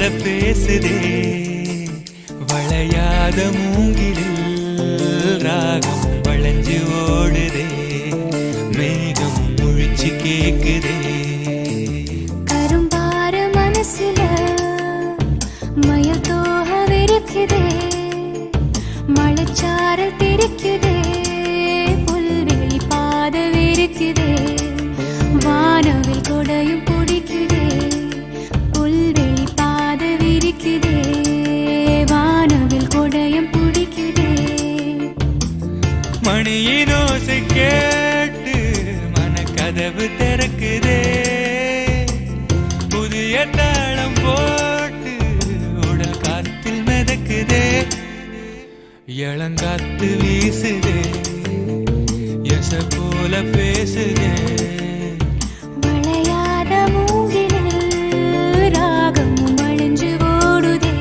போல பேசுதே வளையாத மூங்கிலில் ராகம் வளைஞ்சு ஓடுதே மேகம் முழிச்சு கேக்குதே கரும்பார மனசுல மயல் தோக விரிக்குதே மழைச்சாரல் தெரிக்குதே புல்வெளி பாத விரிக்குதே வானவில் கொடையும் பிடிக்குதே புல்வெளி பாத விரிக்குதே வானவில் கொடையும் பிடிக்குதே மணியின் ஓசை கேட்டு மனக்கதவு திறக்குதே புதிய தாளம் போட்டு உடல் காத்தில் மிதக்குதே இளங்காத்து வீசுதே எச போல பேசுதே வளையாத மூங்கிலில் ராகமும் வளைஞ்சு ஓடுதே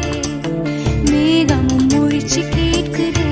மேகமும் முழிச்சு கேட்குதே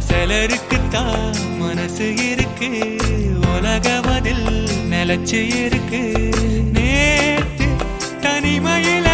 சிலருக்குத்தான் மனசு இருக்கு உலகமதில் நிலச்சு இருக்கு நேத்து தனிமையில்